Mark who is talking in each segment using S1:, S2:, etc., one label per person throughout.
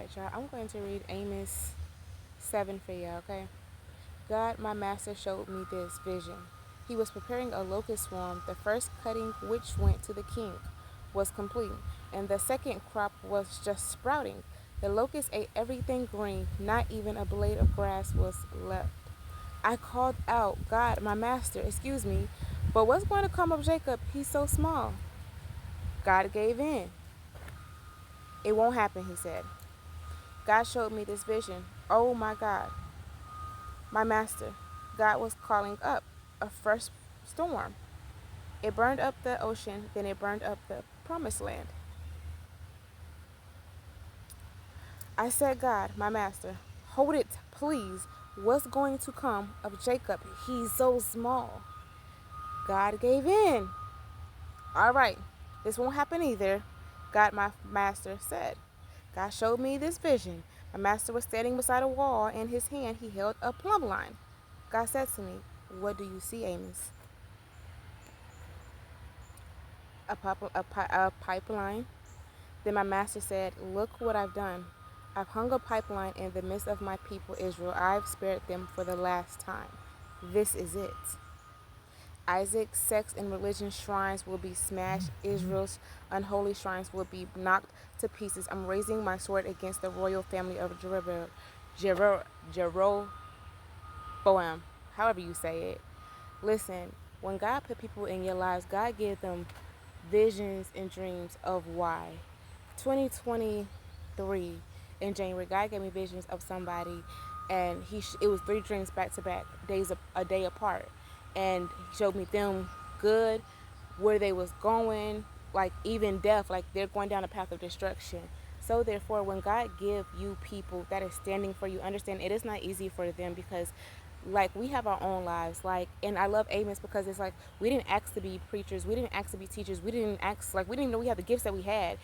S1: Alright, y'all. I'm going to read Amos 7 for you, okay? God, my master, showed me this vision. He was preparing a locust swarm. The first cutting, which went to the king, was complete, and the second crop was just sprouting. The locust ate everything green, not even a blade of grass was left. I called out, God, my master, excuse me, but what's going to come of Jacob? He's so small. God gave in. It won't happen, he said. God showed me this vision. Oh my God, my master. God was calling up a first storm. It burned up the ocean, then it burned up the promised land. I said, God, my master, hold it, please. What's going to come of Jacob? He's so small. God gave in. All right, this won't happen either. God, my master, said. God showed me this vision. My master was standing beside a wall. In his hand, he held a plumb line. God said to me, what do you see, Amos? A pipeline. Then my master said, look what I've done. I've hung a pipeline in the midst of my people Israel. I've spared them for the last time. This is it. Isaac's sex and religion shrines will be smashed. Israel's unholy shrines will be knocked to pieces. I'm raising my sword against the royal family of Jeroboam, however you say it. Listen, when God put people in your lives, God gave them visions and dreams of why. 2023 in January, God gave me visions of somebody, and it was 3 dreams back to back, days a day apart, and He showed me them good, where they was going, like even death, like they're going down a path of destruction. So therefore, when God give you people that is standing for you, understand it is not easy for them, because like we have our own lives, like, and I love Amos because it's like we didn't ask to be preachers, we didn't ask to be teachers, we didn't ask, like we didn't even know we had the gifts that we had.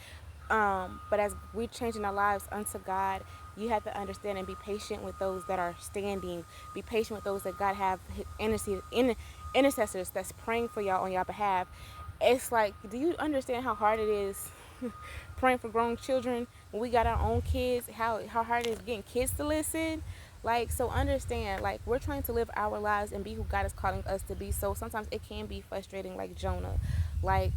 S1: But as we're changing our lives unto God, you have to understand and be patient with those that are standing. Be patient with those that God have intercessors that's praying for y'all on your behalf. It's like, do you understand how hard it is praying for grown children when we got our own kids? How hard it is getting kids to listen? Like, so understand, like, we're trying to live our lives and be who God is calling us to be. So sometimes it can be frustrating, like Jonah. Like,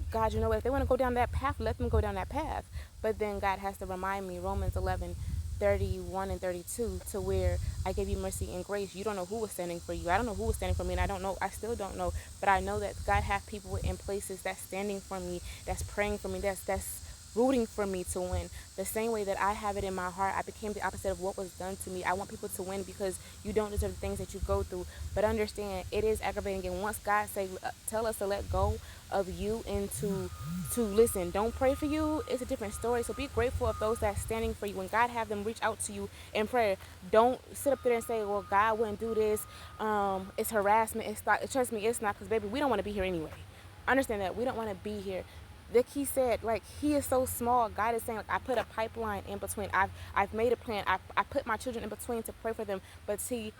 S1: God, you know what? If they want to go down that path, let them go down that path. But then God has to remind me, Romans 11:31 and 32, to where I gave you mercy and grace. You don't know who was standing for you. I don't know who was standing for me, and I still don't know. But I know that God have people in places that's standing for me, that's praying for me, that's rooting for me to win. The same way that I have it in my heart, I became the opposite of what was done to me. I want people to win because you don't deserve the things that you go through. But understand, it is aggravating. And once God tell us to let go of you and to listen, don't pray for you, it's a different story. So be grateful of those that's standing for you. When God have them reach out to you in prayer, don't sit up there and say, well, God wouldn't do this. It's harassment. It's not. Trust me, it's not. Because baby, we don't want to be here anyway. Understand that we don't want to be here. Like he said, like, he is so small. God is saying, like, I put a pipeline in between. I've made a plan. I put my children in between to pray for them. But see,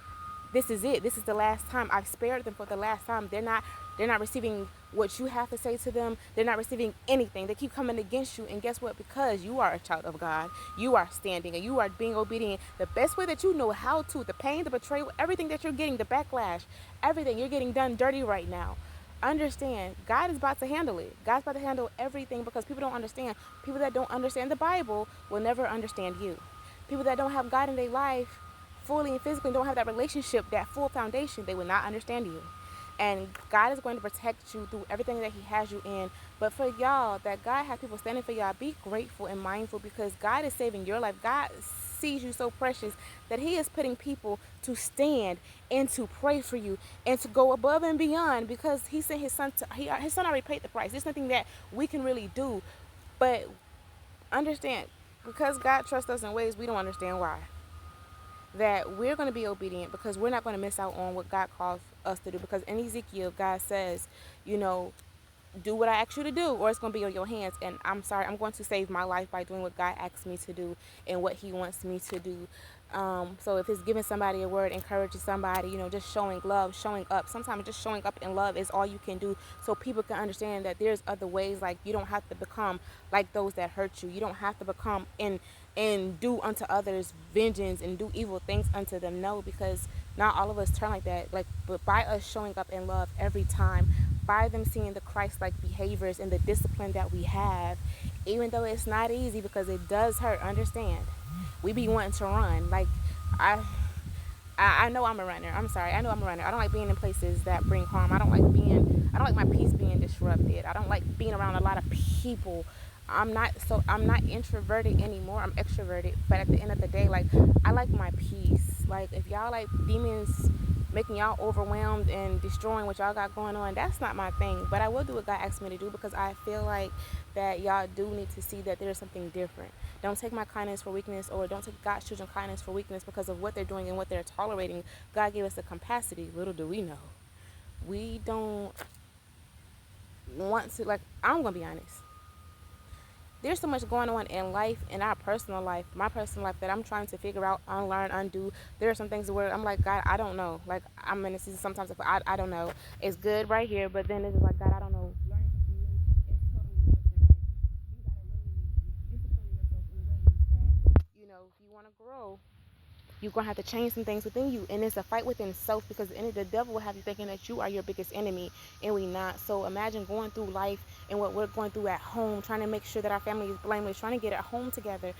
S1: this is it. This is the last time. I've spared them for the last time. They're not receiving what you have to say to them. They're not receiving anything. They keep coming against you. And guess what? Because you are a child of God, you are standing and you are being obedient the best way that you know how to. The pain, the betrayal, everything that you're getting, the backlash, everything you're getting done dirty right now. Understand, God is about to handle it. God's about to handle everything, because people don't understand. People that don't understand the Bible will never understand you. People that don't have God in their life fully and physically, don't have that relationship, that full foundation, they will not understand you. And God is going to protect you through everything that He has you in. But for y'all, that God has people standing for y'all, be grateful and mindful, because God is saving your life. God sees you so precious that He is putting people to stand and to pray for you and to go above and beyond, because He sent His Son. His Son already paid the price. There's nothing that we can really do. But understand, because God trusts us in ways we don't understand why, that we're going to be obedient, because we're not going to miss out on what God calls us to do. Because in Ezekiel, God says, you know, do what I ask you to do, or it's going to be on your hands. And I'm sorry, I'm going to save my life by doing what God asks me to do and what He wants me to do. So if it's giving somebody a word, encouraging somebody, you know, just showing love, showing up. Sometimes just showing up in love is all you can do, so people can understand that there's other ways. Like, you don't have to become like those that hurt you. You don't have to become in and do unto others vengeance and do evil things unto them. No, because not all of us turn like that. Like, but by us showing up in love every time, by them seeing the Christ-like behaviors and the discipline that we have, even though it's not easy because it does hurt. Understand, we be wanting to run. Like, I I know I'm a runner. I'm sorry. I know I'm a runner. I don't like being in places that bring harm. I don't like my peace being disrupted. I don't like being around a lot of people. I'm not introverted anymore. I'm extroverted. But at the end of the day, like, I like my peace. Like, if y'all like demons making y'all overwhelmed and destroying what y'all got going on, that's not my thing. But I will do what God asked me to do because I feel like that y'all do need to see that there's something different. Don't take my kindness for weakness, or don't take God's children's kindness for weakness because of what they're doing and what they're tolerating. God gave us the capacity. Little do we know. We don't want to, like, I'm going to be honest. There's so much going on in life, in our personal life, my personal life, that I'm trying to figure out, unlearn, undo. There are some things where I'm like, God, I don't know. Like, I'm in a season sometimes, I don't know. It's good right here, but then it's like, God, I don't know. Learning something new is totally different. Like, you got to really discipline yourself in ways that, if you want to grow, you're gonna have to change some things within you, and it's a fight within self, because the devil will have you thinking that you are your biggest enemy, and we not. So imagine going through life and what we're going through at home, trying to make sure that our family is blameless, trying to get at home together,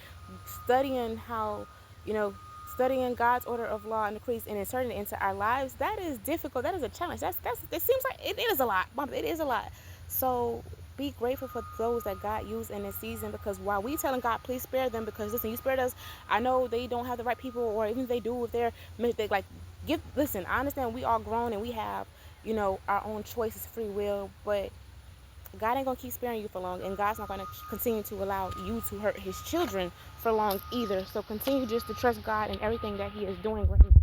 S1: studying how, you know studying God's order of law and decrees and inserting it into our lives. That is difficult. That is a challenge. That's it seems like it is a lot. It is a lot. So be grateful for those that God used in this season, because while we telling God, please spare them, because listen, you spared us. I know they don't have the right people, or even if they do, if they like, listen, I understand we all grown and we have, our own choices, free will, but God ain't gonna keep sparing you for long, and God's not gonna continue to allow you to hurt his children for long either. So continue just to trust God in everything that he is doing right now.